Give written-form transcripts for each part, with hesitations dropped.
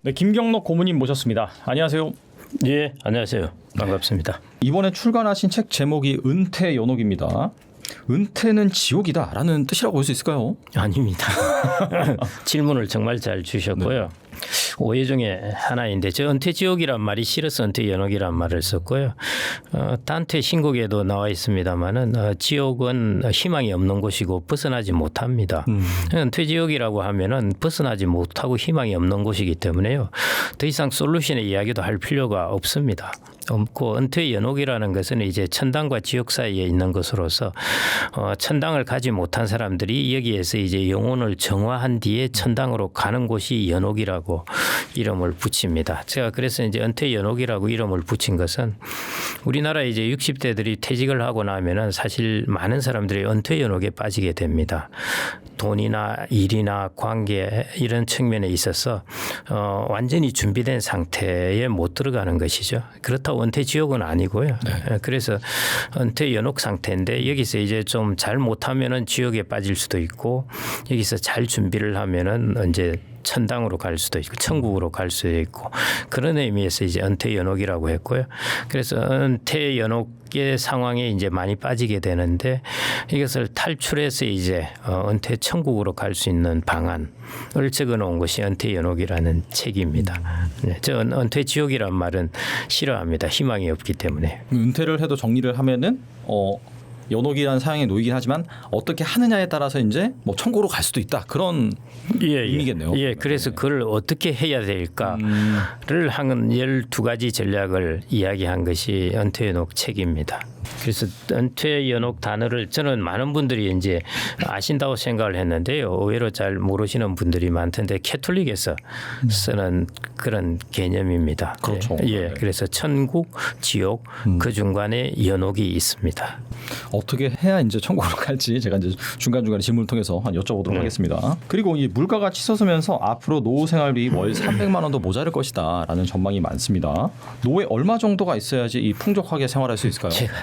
네, 김경록 고문님 모셨습니다. 안녕하세요. 예, 안녕하세요. 반갑습니다. 이번에 출간하신 책 제목이 은퇴연옥입니다. 은퇴는 지옥이다라는 뜻이라고 볼 수 있을까요? 아닙니다. 질문을 정말 잘 주셨고요. 네. 오해 중에 하나인데 저 은퇴지옥이란 말이 싫어서 은퇴연옥이란 말을 썼고요. 단퇴 신곡에도 나와 있습니다마는 지옥은 희망이 없는 곳이고 벗어나지 못합니다. 은퇴지옥이라고 하면은 벗어나지 못하고 희망이 없는 곳이기 때문에요. 더 이상 솔루션의 이야기도 할 필요가 없습니다. 없고 은퇴연옥이라는 것은 이제 천당과 지옥 사이에 있는 것으로서 천당을 가지 못한 사람들이 여기에서 이제 영혼을 정화한 뒤에 천당으로 가는 곳이 연옥이라고 이름을 붙입니다. 제가 그래서 이제 은퇴연옥이라고 이름을 붙인 것은 우리나라 이제 60대들이 퇴직을 하고 나면은 사실 많은 사람들이 은퇴연옥에 빠지게 됩니다. 돈이나 일이나 관계 이런 측면에 있어서 완전히 준비된 상태에 못 들어가는 것이죠. 그렇다고 은퇴 지옥은 아니고요. 네. 그래서 은퇴 연옥 상태인데 여기서 이제 좀 잘 못하면은 지옥에 빠질 수도 있고 여기서 잘 준비를 하면은 이제 천당으로 갈 수도 있고 천국으로 갈 수도 있고 그런 의미에서 이제 은퇴 연옥이라고 했고요. 그래서 은퇴 연옥의 상황에 이제 많이 빠지게 되는데 이것을 탈출해서 이제 은퇴 천국으로 갈 수 있는 방안을 적어놓은 것이 은퇴 연옥이라는 책입니다. 네, 저 은퇴 지옥이란 말은 싫어합니다. 희망이 없기 때문에. 은퇴를 해도 정리를 하면은 연옥이라는 상황에 놓이긴 하지만 어떻게 하느냐에 따라서 이제 뭐 천국으로 갈 수도 있다 그런 의미겠네요. 예, 그래서 그걸 어떻게 해야 될까를 한 12가지 전략을 이야기한 것이 은퇴연옥 책입니다. 그래서 은퇴연옥 단어를 저는 많은 분들이 이제 아신다고 생각을 했는데요. 의외로 잘 모르시는 분들이 많던데 캐톨릭에서 쓰는 그런 개념입니다. 그렇죠. 예, 그래서 천국, 지옥 그 중간에 연옥이 있습니다. 어떻게 해야 이제 천국으로 갈지 제가 이제 중간중간에 질문을 통해서 여쭤보도록 하겠습니다. 그리고 이 물가가 치솟으면서 앞으로 노후 생활비 월 300만 원도 모자랄 것이다라는 전망이 많습니다. 노후에 얼마 정도가 있어야지 이 풍족하게 생활할 수 있을까요? 제가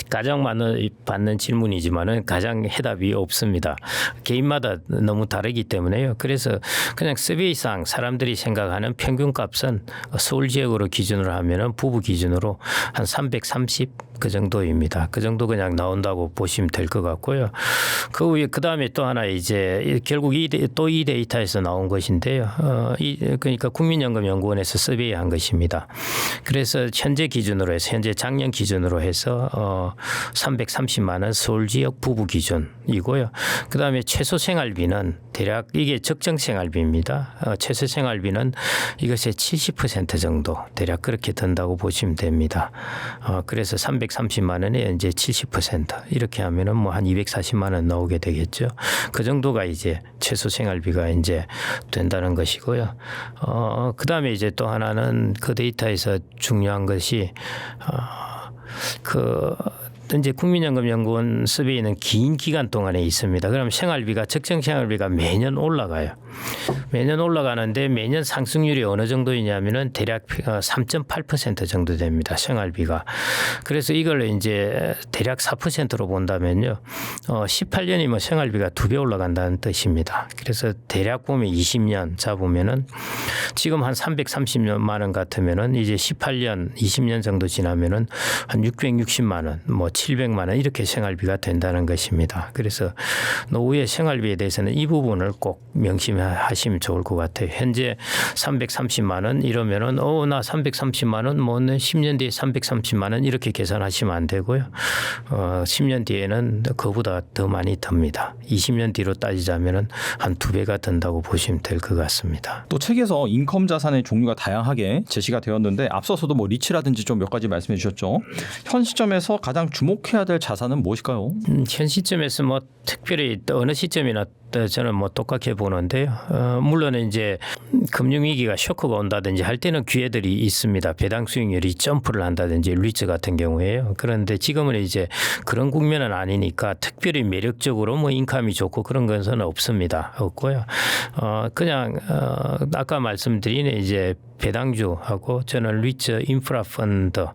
가장 많이 받는 질문이지만은 가장 해답이 없습니다. 개인마다 너무 다르기 때문에요. 그래서 그냥 서베이상 사람들이 생각하는 평균값은 서울 지역으로 기준으로 하면은 부부 기준으로 한 330 그 정도입니다. 그 정도 그냥 나온다고 보시면 될 것 같고요. 그 위에 그 다음에 또 하나 이제 결국 이 데이터에서 나온 것인데요. 그러니까 국민연금연구원에서 서베이한 것입니다. 그래서 현재 기준으로 해서 현재 작년 기준으로 해서 330만 원 서울 지역 부부 기준이고요. 그 다음에 최소 생활비는 대략 이게 적정 생활비입니다. 최소 생활비는 이것의 70% 정도 대략 그렇게 든다고 보시면 됩니다. 그래서 330만 원에 이제 70% 이렇게 하면은 뭐 한 240만 원 나오게 되겠죠. 그 정도가 이제 최소 생활비가 이제 된다는 것이고요. 그 다음에 이제 또 하나는 그 데이터에서 중요한 것이 이제 국민연금연구원 서베이는 긴 기간 동안에 있습니다. 그럼 생활비가 적정 생활비가 매년 올라가요. 매년 올라가는데 매년 상승률이 어느 정도이냐면은 대략 3.8% 정도 됩니다. 생활비가. 그래서 이걸 이제 대략 4%로 본다면요. 18년이면 생활비가 2배 올라간다는 뜻입니다. 그래서 대략 보면 20년 잡으면은 지금 한 330만 원 같으면은 이제 18년, 20년 정도 지나면은 한 660만 원, 뭐 700만 원 이렇게 생활비가 된다는 것입니다. 그래서 노후의 생활비에 대해서는 이 부분을 꼭 명심하시면 좋을 것 같아요. 현재 330만 원 이러면은 나 330만 원 뭐 10년 뒤에 330만 원 이렇게 계산하시면 안 되고요. 10년 뒤에는 그보다 더 많이 듭니다. 20년 뒤로 따지자면은 한 2배가 든다고 보시면 될 것 같습니다. 또 책에서 인컴 자산의 종류가 다양하게 제시가 되었는데 앞서서도 뭐 리츠라든지 좀 몇 가지 말씀해 주셨죠. 현 시점에서 가장 주목해야 될 자산은 무엇일까요? 현 시점에서 뭐 특별히 어느 시점이나 저는 뭐 똑같게 보는데요. 물론 이제 금융위기가 쇼크가 온다든지 할 때는 기회들이 있습니다. 배당 수익률이 점프를 한다든지 리츠 같은 경우에요. 그런데 지금은 이제 그런 국면은 아니니까 특별히 매력적으로 뭐 인컴이 좋고 그런 것은 없습니다. 없고요. 그냥 아까 말씀드린 이제 배당주하고 저는 리츠 인프라 펀드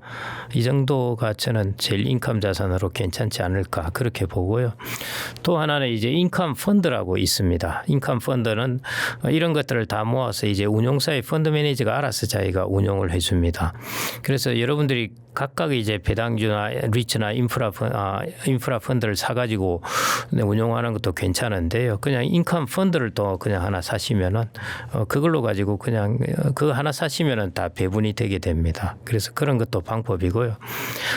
이 정도가 저는 제일 인컴 자산으로 괜찮지 않을까 그렇게 보고요. 또 하나는 이제 인컴 펀드라고 있습니다. 인컴 펀드는 이런 것들을 다 모아서 이제 운용사의 펀드 매니저가 알아서 자기가 운용을 해줍니다. 그래서 여러분들이 각각 이제 배당주나 리츠나 인프라 펀드를 사가지고 운용하는 것도 괜찮은데요. 그냥 인컴 펀드를 또 그냥 하나 사시면은 그걸로 가지고 그냥 그거 하나 사시면은 다 배분이 되게 됩니다. 그래서 그런 것도 방법이고요.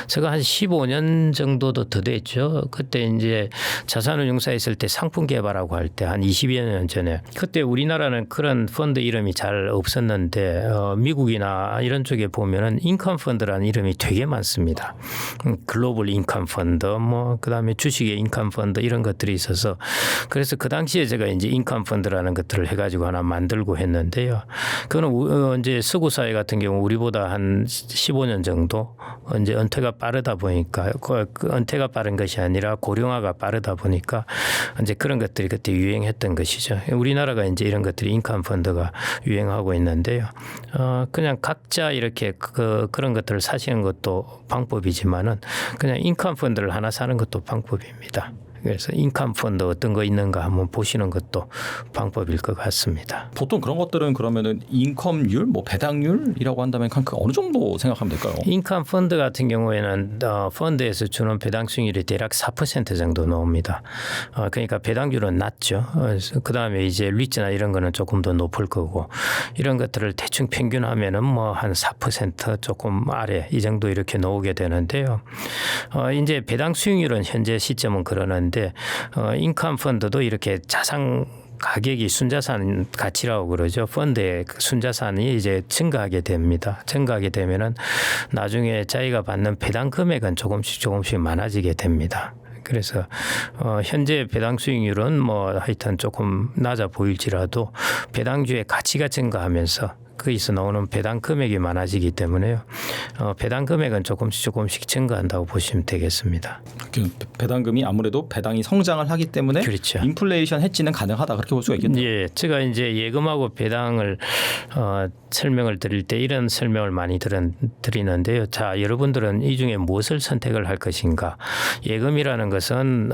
제가 한 15년 정도도 더 됐죠. 그때 이제 자산운용사 있을 때 상품 개발하고 할 때 한 20여 년 전에 그때 우리나라는 그런 펀드 이름이 잘 없었는데 미국이나 이런 쪽에 보면은 인컴 펀드라는 이름이 되게 많습니다. 글로벌 인컴 펀드, 뭐 그다음에 주식의 인컴 펀드 이런 것들이 있어서 그래서 그 당시에 제가 이제 인컴 펀드라는 것들을 해가지고 하나 만들고 했는데요. 그거는 이제 서구 사회 같은 경우 우리보다 한 15년 정도 이제 은퇴가 빠르다 보니까 그 은퇴가 빠른 것이 아니라 고령화가 빠르다 보니까 이제 그런 것들이 그때 유행했던 것이죠. 우리나라가 이제 이런 것들이 인컴 펀드가 유행하고 있는데요. 그냥 각자 이렇게 그런 것들을 사시는 것도 방법이지만은 그냥 인컴 펀드를 하나 사는 것도 방법입니다. 그래서 인컴 펀드 어떤 거 있는가 한번 보시는 것도 방법일 것 같습니다. 보통 그런 것들은 그러면은 인컴률, 뭐 배당률이라고 한다면 그 어느 정도 생각하면 될까요? 인컴 펀드 같은 경우에는 펀드에서 주는 배당 수익률이 대략 4% 정도 나옵니다. 그러니까 배당률은 낮죠. 그 다음에 이제 리츠나 이런 거는 조금 더 높을 거고 이런 것들을 대충 평균하면은 뭐 한 4% 조금 아래 이 정도 이렇게 나오게 되는데요. 이제 배당 수익률은 현재 시점은 그러는데 인컴 펀드도 이렇게 자산 가격이 순자산 가치라고 그러죠. 펀드의 순자산이 이제 증가하게 됩니다. 증가하게 되면은 나중에 자기가 받는 배당 금액은 조금씩 많아지게 됩니다. 그래서 현재 배당 수익률은 뭐 하여튼 조금 낮아 보일지라도 배당주의 가치가 증가하면서 거기서 나오는 배당 금액이 많아지기 때문에요. 배당 금액은 조금씩 증가한다고 보시면 되겠습니다. 그 배당금이 아무래도 배당이 성장을 하기 때문에 그렇죠. 인플레이션 해지는 가능하다 그렇게 볼 수가 있겠네요. 예, 제가 이제 예금하고 배당을 설명을 드릴 때 이런 설명을 많이 드리는데요. 자, 여러분들은 이 중에 무엇을 선택을 할 것인가? 예금이라는 것은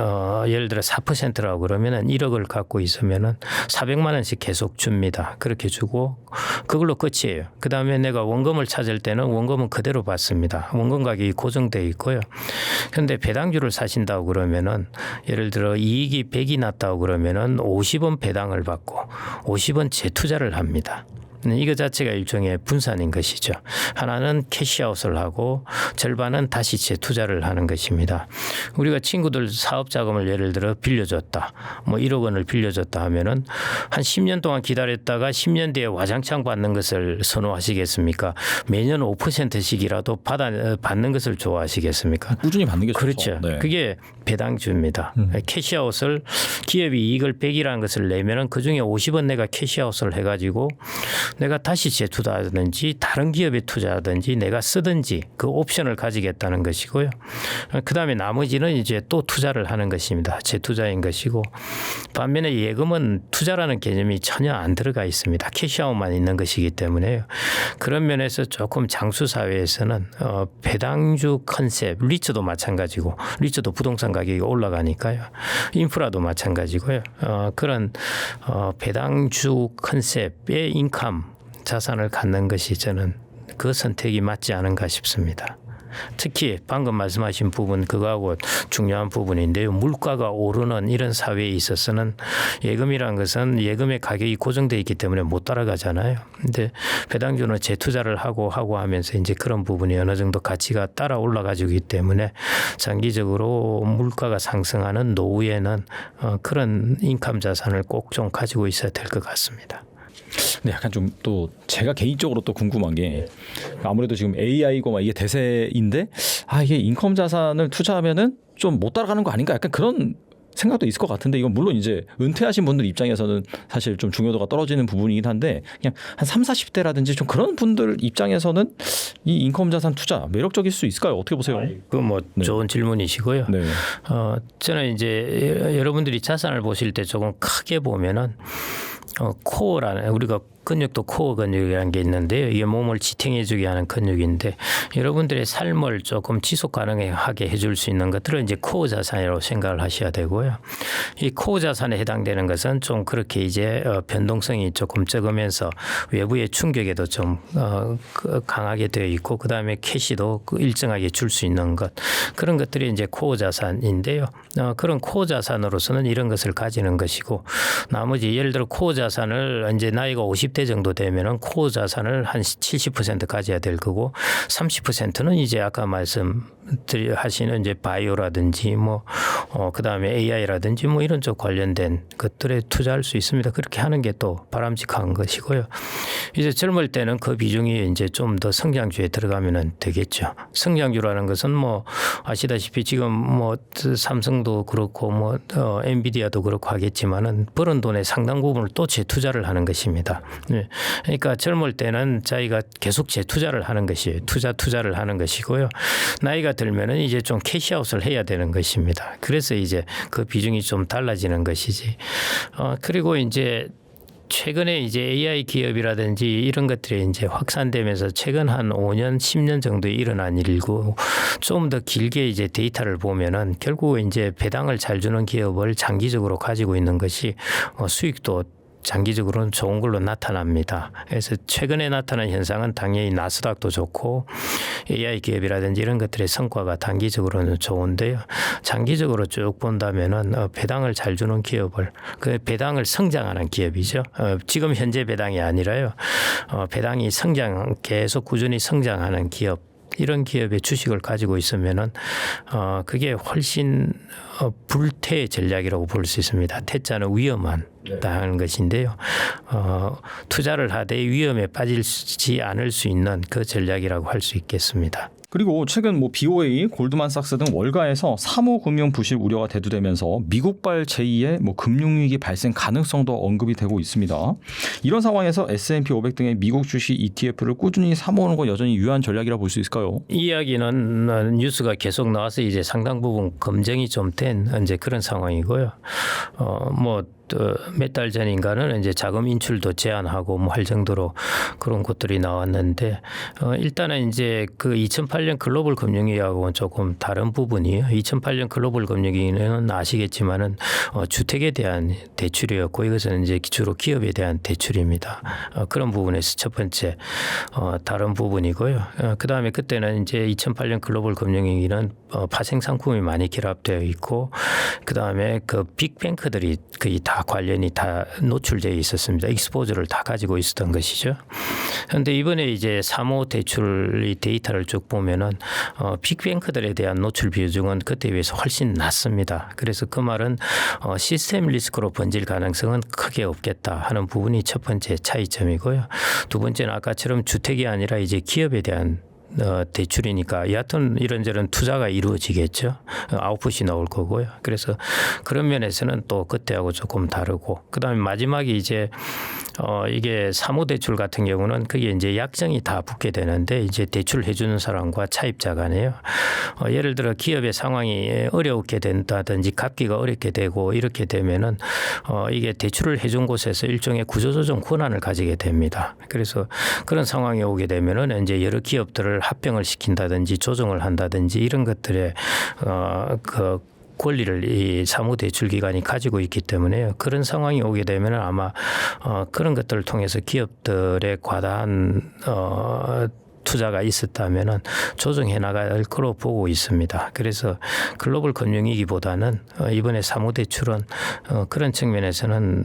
예를 들어 4%라고 그러면은 1억을 갖고 있으면은 400만 원씩 계속 줍니다. 그렇게 주고 그걸로 끝이에요. 그 다음에 내가 원금을 찾을 때는 원금은 그대로 받습니다. 원금 가격이 고정돼 있고요. 그런데 배당주를 사신다고 그러면은 예를 들어 이익이 100이 났다고 그러면은 50원 배당을 받고 50원 재투자를 합니다. 이거 자체가 일종의 분산인 것이죠. 하나는 캐시아웃을 하고 절반은 다시 재투자를 하는 것입니다. 우리가 친구들 사업 자금을 예를 들어 빌려줬다. 뭐 1억 원을 빌려줬다 하면은 한 10년 동안 기다렸다가 10년 뒤에 와장창 받는 것을 선호하시겠습니까? 매년 5%씩이라도 받는 것을 좋아하시겠습니까? 꾸준히 받는 게 좋죠. 그렇죠. 네. 그게 배당주입니다. 캐시아웃을 기업이 이익을 100이라는 것을 내면은 그중에 50원 내가 캐시아웃을 해가지고 내가 다시 재투자하든지 다른 기업에 투자하든지 내가 쓰든지 그 옵션을 가지겠다는 것이고요. 그다음에 나머지는 이제 또 투자를 하는 것입니다. 재투자인 것이고 반면에 예금은 투자라는 개념이 전혀 안 들어가 있습니다. 캐시아웃만 있는 것이기 때문에요. 그런 면에서 조금 장수 사회에서는 배당주 컨셉, 리츠도 마찬가지고 리츠도 부동산 가격이 올라가니까요. 인프라도 마찬가지고요. 그런 배당주 컨셉의 인컴 자산을 갖는 것이 저는 그 선택이 맞지 않은가 싶습니다. 특히 방금 말씀하신 부분 그거하고 중요한 부분인데요. 물가가 오르는 이런 사회에 있어서는 예금이라는 것은 예금의 가격이 고정되어 있기 때문에 못 따라가잖아요. 근데 배당주는 재투자를 하고 하면서 이제 그런 부분이 어느 정도 가치가 따라 올라가지기 때문에 장기적으로 물가가 상승하는 노후에는 그런 인컴 자산을 꼭 좀 가지고 있어야 될 것 같습니다. 근데 약간 좀 또 제가 개인적으로 또 궁금한 게 아무래도 지금 AI고 막 이게 대세인데 이게 인컴 자산을 투자하면은 좀 못 따라가는 거 아닌가 약간 그런 생각도 있을 것 같은데 이건 물론 이제 은퇴하신 분들 입장에서는 사실 좀 중요도가 떨어지는 부분이긴 한데 그냥 한 30, 40대라든지 좀 그런 분들 입장에서는 이 인컴 자산 투자 매력적일 수 있을까요? 어떻게 보세요? 그 뭐 좋은 질문이시고요. 네. 저는 이제 여러분들이 자산을 보실 때 조금 크게 보면은 코어라는 우리가 근육도 코어 근육이라는 게 있는데요. 이게 몸을 지탱해주게 하는 근육인데 여러분들의 삶을 조금 지속 가능하게 해줄 수 있는 것들을 이제 코어 자산이라고 생각을 하셔야 되고요. 이 코어 자산에 해당되는 것은 좀 그렇게 이제 변동성이 조금 적으면서 외부의 충격에도 좀 강하게 되어 있고 그다음에 캐시도 일정하게 줄 수 있는 것 그런 것들이 이제 코어 자산인데요. 그런 코어 자산으로서는 이런 것을 가지는 것이고 나머지 예를 들어 코어 자산을 이제 나이가 50대 정도 되면은 코어 자산을 한 70% 가져야 될 거고 30%는 이제 아까 말씀하시는 이제 바이오라든지 뭐 그다음에 AI라든지 뭐 이런 쪽 관련된 것들에 투자할 수 있습니다. 그렇게 하는 게 또 바람직한 것이고요. 이제 젊을 때는 그 비중이 이제 좀 더 성장주에 들어가면 되겠죠. 성장주라는 것은 뭐 아시다시피 지금 뭐 삼성도 그렇고 뭐 엔비디아도 그렇고 하겠지만은 버는 돈의 상당 부분을 또 재투자를 하는 것입니다. 네. 그러니까 젊을 때는 자기가 계속 재투자를 하는 것이 투자를 하는 것이고요. 나이가 들면은 이제 좀 캐시아웃을 해야 되는 것입니다. 그래서 이제 그 비중이 좀 달라지는 것이지. 그리고 이제 최근에 이제 AI 기업이라든지 이런 것들이 이제 확산되면서 최근 한 5년, 10년 정도에 일어난 일이고 좀 더 길게 이제 데이터를 보면은 결국 이제 배당을 잘 주는 기업을 장기적으로 가지고 있는 것이 수익도 장기적으로는 좋은 걸로 나타납니다. 그래서 최근에 나타난 현상은 당연히 나스닥도 좋고 AI 기업이라든지 이런 것들의 성과가 단기적으로는 좋은데요. 장기적으로 쭉 본다면은 배당을 잘 주는 기업을 그 배당을 성장하는 기업이죠. 지금 현재 배당이 아니라요. 배당이 계속 꾸준히 성장하는 기업. 이런 기업의 주식을 가지고 있으면은 그게 훨씬 불태 전략이라고 볼 수 있습니다. 태자는 위험한 다는 것인데요. 투자를 하되 위험에 빠지지 않을 수 있는 그 전략이라고 할 수 있겠습니다. 그리고 최근 뭐 BOA, 골드만삭스 등 월가에서 사모금융 부실 우려가 대두되면서 미국발 제2의 뭐 금융위기 발생 가능성도 언급이 되고 있습니다. 이런 상황에서 S&P 500 등의 미국 주식 ETF를 꾸준히 사모으는 건 여전히 유효한 전략이라 볼 수 있을까요? 이 이야기는 뉴스가 계속 나와서 이제 상당 부분 검증이 좀 된 이제 그런 상황이고요. 몇 달 전인가는 이제 자금 인출도 제한하고 뭐 할 정도로 그런 것들이 나왔는데 일단은 이제 그 2008년 글로벌 금융위기하고는 조금 다른 부분이에요. 2008년 글로벌 금융위기는 아시겠지만은 주택에 대한 대출이었고 이것은 이제 주로 기업에 대한 대출입니다. 그런 부분에서 첫 번째 다른 부분이고요. 그다음에 그때는 이제 2008년 글로벌 금융위기는 파생 상품이 많이 결합되어 있고 그다음에 그 빅뱅크들이 거의 다 관련이 다 노출되어 있었습니다. 익스포저를 다 가지고 있었던 것이죠. 그런데 이번에 이제 사모 대출 데이터를 쭉 보면은 빅뱅크들에 대한 노출 비중은 그때에 비해서 훨씬 낮습니다. 그래서 그 말은 시스템 리스크로 번질 가능성은 크게 없겠다 하는 부분이 첫 번째 차이점이고요. 두 번째는 아까처럼 주택이 아니라 이제 기업에 대한 대출이니까 여하튼 이런저런 투자가 이루어지겠죠. 아웃풋이 나올 거고요. 그래서 그런 면에서는 또 그때하고 조금 다르고 그다음에 마지막에 이제 이게 사모대출 같은 경우는 그게 이제 약정이 다 붙게 되는데 이제 대출해 주는 사람과 차입자 간에요. 예를 들어 기업의 상황이 어렵게 된다든지 갚기가 어렵게 되고 이렇게 되면은 이게 대출을 해준 곳에서 일종의 구조조정 권한을 가지게 됩니다. 그래서 그런 상황이 오게 되면은 이제 여러 기업들을 합병을 시킨다든지 조정을 한다든지 이런 것들에 그 권리를 이 사무대출기관이 가지고 있기 때문에 그런 상황이 오게 되면 아마 그런 것들을 통해서 기업들의 과다한 투자가 있었다면은 조정해 나갈 거로 보고 있습니다. 그래서 글로벌 금융위기보다는 이번에 사무대출은 그런 측면에서는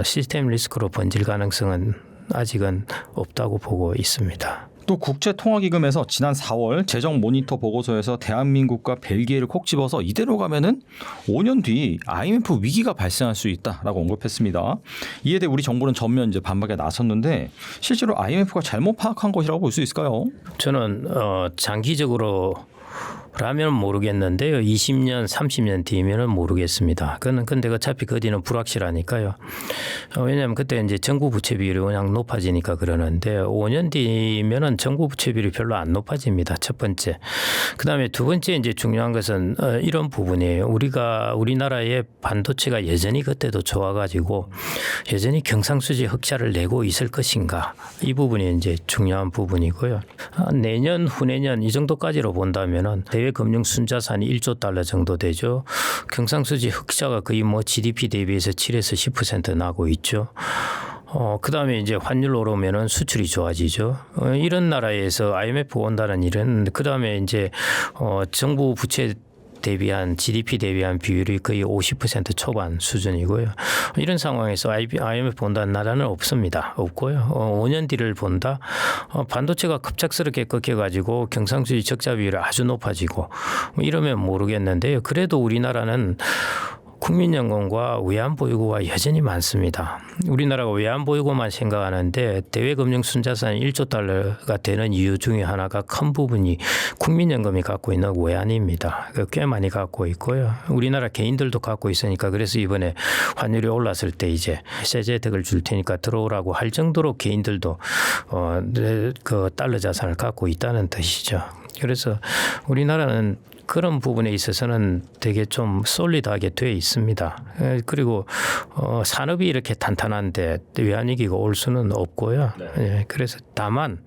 시스템 리스크로 번질 가능성은 아직은 없다고 보고 있습니다. 또 국제통화기금에서 지난 4월 재정 모니터 보고서에서 대한민국과 벨기에를 콕 집어서 이대로 가면은 5년 뒤 IMF 위기가 발생할 수 있다라고 언급했습니다. 이에 대해 우리 정부는 전면 이제 반박에 나섰는데 실제로 IMF가 잘못 파악한 것이라고 볼 수 있을까요? 저는 장기적으로 라면 모르겠는데요. 20년, 30년 뒤면은 모르겠습니다. 근데 어차피 그 뒤는 불확실하니까요. 왜냐하면 그때 이제 정부 부채 비율이 워낙 높아지니까 그러는데 5년 뒤면은 정부 부채 비율이 별로 안 높아집니다. 첫 번째. 그다음에 두 번째 이제 중요한 것은 이런 부분이에요. 우리나라의 반도체가 여전히 그때도 좋아가지고 여전히 경상수지 흑자를 내고 있을 것인가. 이 부분이 이제 중요한 부분이고요. 내년, 후내년 이 정도까지로 본다면은 대외 금융 순자산이 1조 달러 정도 되죠. 경상수지 흑자가 거의 뭐 GDP 대비해서 7에서 10% 나고 있죠. 그다음에 이제 환율 오르면은 수출이 좋아지죠. 이런 나라에서 IMF 온다는 일은 그다음에 이제 정부 부채 대비한 GDP 대비한 비율이 거의 50% 초반 수준이고요. 이런 상황에서 IMF 본다는 나라는 없습니다. 없고요. 5년 뒤를 본다. 반도체가 급작스럽게 꺾여가지고 경상수지 적자 비율이 아주 높아지고 이러면 모르겠는데요. 그래도 우리나라는 국민연금과 외환보유고가 여전히 많습니다. 우리나라가 외환보유고만 생각하는데 대외금융순자산이 1조 달러가 되는 이유 중에 하나가 큰 부분이 국민연금이 갖고 있는 외환입니다. 꽤 많이 갖고 있고요. 우리나라 개인들도 갖고 있으니까 그래서 이번에 환율이 올랐을 때 이제 세제 혜택을 줄 테니까 들어오라고 할 정도로 개인들도 그 달러 자산을 갖고 있다는 뜻이죠. 그래서 우리나라는 그런 부분에 있어서는 되게 좀 솔리드하게 돼 있습니다. 그리고 산업이 이렇게 탄탄한데 외환위기가 올 수는 없고요. 네. 그래서 다만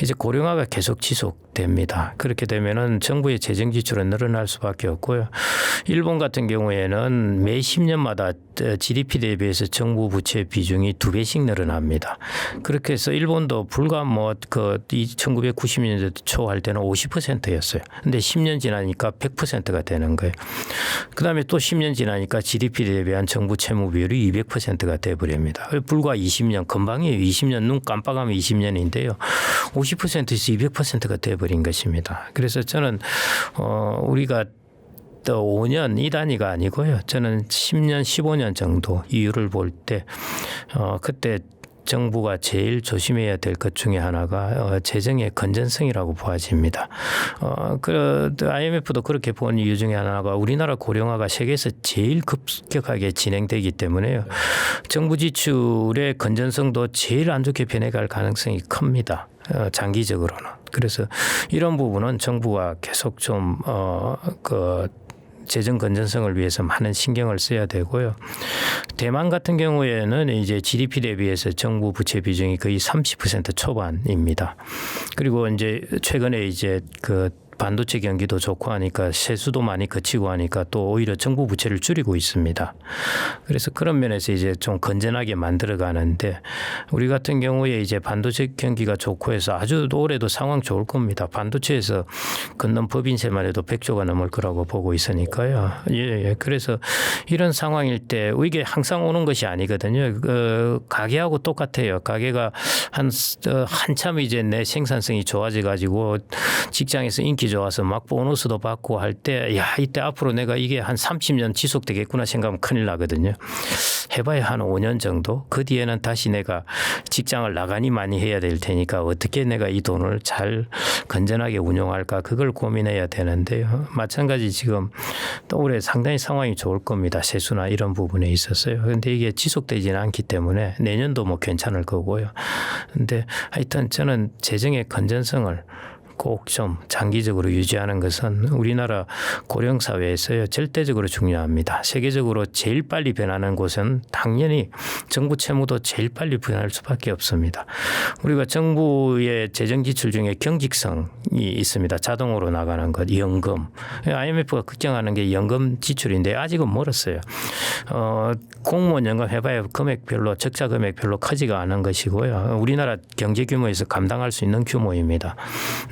이제 고령화가 계속 지속됩니다. 그렇게 되면은 정부의 재정 지출은 늘어날 수밖에 없고요. 일본 같은 경우에는 매 10년마다 GDP 대비해서 정부 부채 비중이 2배씩 늘어납니다. 그렇게 해서 일본도 불과 1990년대 초 할 때는 50%였어요. 근데 10년 지나니까 100%가 되는 거예요. 그다음에 또 10년 지나니까 GDP 대비한 정부 채무 비율이 200%가 돼 버립니다. 불과 20년 금방이에요. 20년 눈 깜빡하면 20년인데요. 50%에서 200%가 돼 버린 것입니다. 그래서 저는 우리가 또 5년 이 단위가 아니고요. 저는 10년, 15년 정도 이유를 볼 때 그때 정부가 제일 조심해야 될 것 중에 하나가 재정의 건전성이라고 보아집니다. IMF도 그렇게 본 이유 중에 하나가 우리나라 고령화가 세계에서 제일 급격하게 진행되기 때문에요. 정부 지출의 건전성도 제일 안 좋게 변해갈 가능성이 큽니다. 장기적으로는. 그래서 이런 부분은 정부가 계속 좀 재정 건전성을 위해서 많은 신경을 써야 되고요. 대만 같은 경우에는 이제 GDP 대비해서 정부 부채 비중이 거의 30% 초반입니다. 그리고 이제 최근에 이제 반도체 경기도 좋고 하니까 세수도 많이 거치고 하니까 또 오히려 정부 부채를 줄이고 있습니다. 그래서 그런 면에서 이제 좀 건전하게 만들어 가는데 우리 같은 경우에 이제 반도체 경기가 좋고 해서 아주 올해도 상황 좋을 겁니다. 반도체에서 걷는 법인세만 해도 100조가 넘을 거라고 보고 있으니까요. 예. 그래서 이런 상황일 때 이게 항상 오는 것이 아니거든요. 가게하고 똑같아요. 가게가 한참 이제 내 생산성이 좋아져 가지고 직장에서 인기 좋아서 막 보너스도 받고 할 때 이때 앞으로 내가 이게 한 30년 지속되겠구나 생각하면 큰일 나거든요. 해봐야 한 5년 정도. 그 뒤에는 다시 내가 직장을 나가니 많이 해야 될 테니까 어떻게 내가 이 돈을 잘 건전하게 운용할까 그걸 고민해야 되는데요. 마찬가지 지금 또 올해 상당히 상황이 좋을 겁니다. 세수나 이런 부분에 있어서요. 그런데 이게 지속되지는 않기 때문에 내년도 뭐 괜찮을 거고요. 그런데 하여튼 저는 재정의 건전성을 꼭 좀 장기적으로 유지하는 것은 우리나라 고령 사회에서요 절대적으로 중요합니다. 세계적으로 제일 빨리 변하는 곳은 당연히 정부 채무도 제일 빨리 변할 수밖에 없습니다. 우리가 정부의 재정 지출 중에 경직성이 있습니다. 자동으로 나가는 것, 연금. IMF가 걱정하는 게 연금 지출인데 아직은 멀었어요. 공무원 연금 해봐야 금액별로 적자 금액별로 크지가 않은 것이고요. 우리나라 경제 규모에서 감당할 수 있는 규모입니다.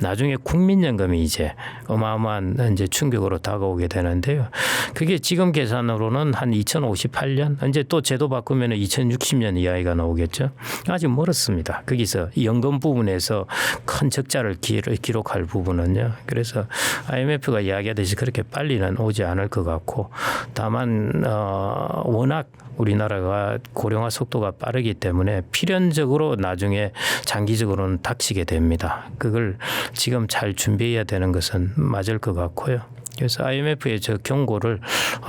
나중에 국민연금이 이제 어마어마한 이제 충격으로 다가오게 되는데요. 그게 지금 계산으로는 한 2058년 이제 또 제도 바꾸면 2060년 이하가 나오겠죠. 아직 멀었습니다. 거기서 연금 부분에서 큰 적자를 기록할 부분은요. 그래서 IMF가 이야기하듯이 그렇게 빨리는 오지 않을 것 같고 다만 워낙 우리나라가 고령화 속도가 빠르기 때문에 필연적으로 나중에 장기적으로는 닥치게 됩니다. 그걸 지금 잘 준비해야 되는 것은 맞을 것 같고요. 그래서 IMF의 저 경고를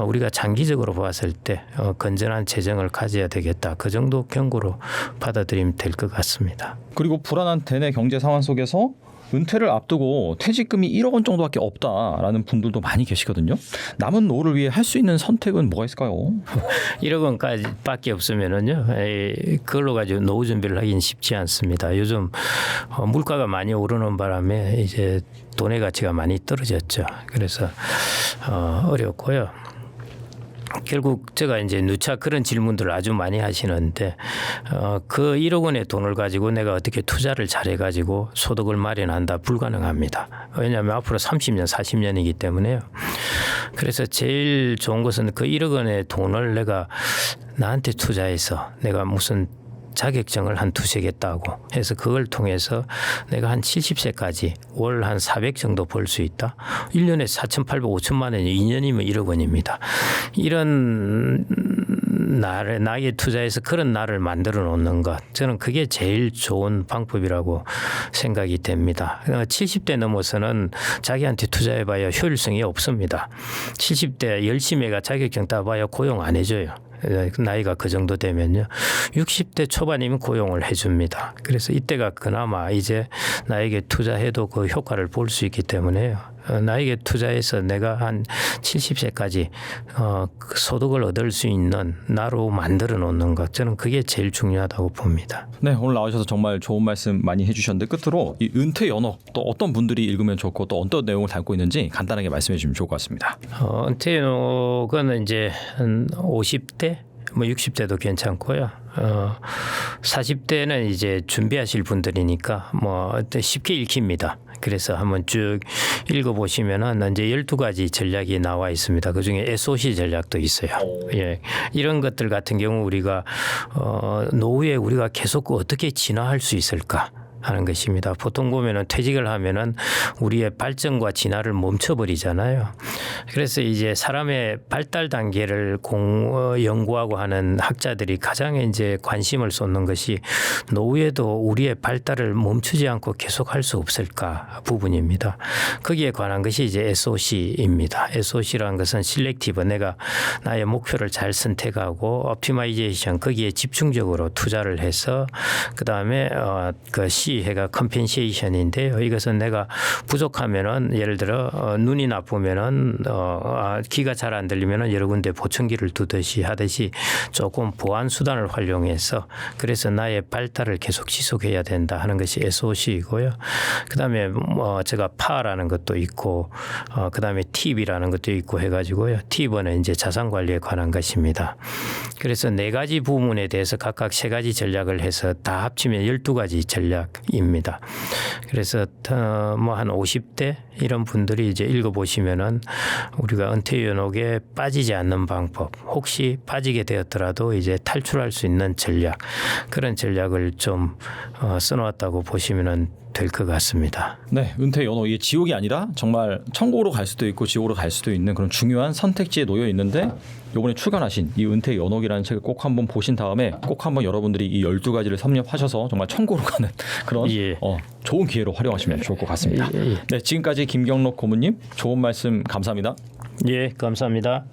우리가 장기적으로 봤을 때 건전한 재정을 가져야 되겠다. 그 정도 경고로 받아들이면 될 것 같습니다. 그리고 불안한 대내 경제 상황 속에서 은퇴를 앞두고 퇴직금이 1억 원 정도밖에 없다라는 분들도 많이 계시거든요. 남은 노후를 위해 할 수 있는 선택은 뭐가 있을까요? 1억 원까지밖에 없으면은요, 그걸로 가지고 노후 준비를 하긴 쉽지 않습니다. 요즘 물가가 많이 오르는 바람에 이제 돈의 가치가 많이 떨어졌죠. 그래서 어렵고요. 결국 제가 이제 누차 그런 질문들을 아주 많이 하시는데 그 1억 원의 돈을 가지고 내가 어떻게 투자를 잘해가지고 소득을 마련한다 불가능합니다. 왜냐하면 앞으로 30년, 40년이기 때문에요. 그래서 제일 좋은 것은 그 1억 원의 돈을 내가 나한테 투자해서 내가 무슨 자격증을 한 두세 개 따고 해서 그걸 통해서 내가 한 70세까지 월 한 400 정도 벌 수 있다. 1년에 4,800, 5천만 원이 2년이면 1억 원입니다. 이런 나에게 투자해서 그런 날을 만들어 놓는 것. 저는 그게 제일 좋은 방법이라고 생각이 됩니다. 70대 넘어서는 자기한테 투자해봐야 효율성이 없습니다. 70대 열심히 해가 자격증 따봐야 고용 안 해줘요. 나이가 그 정도 되면요. 60대 초반이면 고용을 해줍니다. 그래서 이때가 그나마 이제 나에게 투자해도 그 효과를 볼 수 있기 때문에요. 나에게 투자해서 내가 한 70세까지 소득을 얻을 수 있는 나로 만들어 놓는 것. 저는 그게 제일 중요하다고 봅니다. 네, 오늘 나오셔서 정말 좋은 말씀 많이 해주셨는데 끝으로 이 은퇴 연어 또 어떤 분들이 읽으면 좋고 또 어떤 내용을 담고 있는지 간단하게 말씀해 주시면 좋을 것 같습니다. 은퇴 연어는 이제 한 50대 뭐 60대도 괜찮고요. 40대는 이제 준비하실 분들이니까 뭐 쉽게 읽힙니다. 그래서 한번 쭉 읽어보시면은 이제 12가지 전략이 나와 있습니다. 그중에 SOC 전략도 있어요. 예. 이런 것들 같은 경우 우리가 노후에 우리가 계속 어떻게 진화할 수 있을까 하는 것입니다. 보통 보면은 퇴직을 하면은 우리의 발전과 진화를 멈춰버리잖아요. 그래서 이제 사람의 발달 단계를 연구하고 하는 학자들이 가장 이제 관심을 쏟는 것이 노후에도 우리의 발달을 멈추지 않고 계속 할 수 없을까 부분입니다. 거기에 관한 것이 이제 SOC입니다. SOC라는 것은 실렉티브, 내가 나의 목표를 잘 선택하고 옵티마이제이션, 거기에 집중적으로 투자를 해서 그 다음에 그 해가 컴펜세이션인데요. 이것은 내가 부족하면은 예를 들어 눈이 나쁘면은 귀가 잘 안 들리면은 여러 군데 보청기를 두듯이 하듯이 조금 보완 수단을 활용해서 그래서 나의 발달을 계속 지속해야 된다 하는 것이 SOC이고요. 그다음에 제가 파라는 것도 있고 그다음에 팁이라는 것도 있고 해가지고요. 팁은 이제 자산 관리에 관한 것입니다. 그래서 4가지 부문에 대해서 각각 3가지 전략을 해서 다 합치면 12가지 전략입니다. 그래서 뭐 한 50대 이런 분들이 이제 읽어보시면은 우리가 은퇴 연옥에 빠지지 않는 방법, 혹시 빠지게 되었더라도 이제 탈출할 수 있는 전략, 그런 전략을 좀 써놓았다고 보시면은 될 것 같습니다. 네, 은퇴 연호 이게 지옥이 아니라 정말 천국으로 갈 수도 있고 지옥으로 갈 수도 있는 그런 중요한 선택지에 놓여 있는데 이번에 출간하신 이 은퇴 연옥이라는 책을 꼭 한번 보신 다음에 꼭 한번 여러분들이 이 12가지를 섭렵하셔서 정말 천국으로 가는 그런 좋은 기회로 활용하시면 좋을 것 같습니다. 네, 지금까지 김경록 고문님 좋은 말씀 감사합니다. 예, 감사합니다.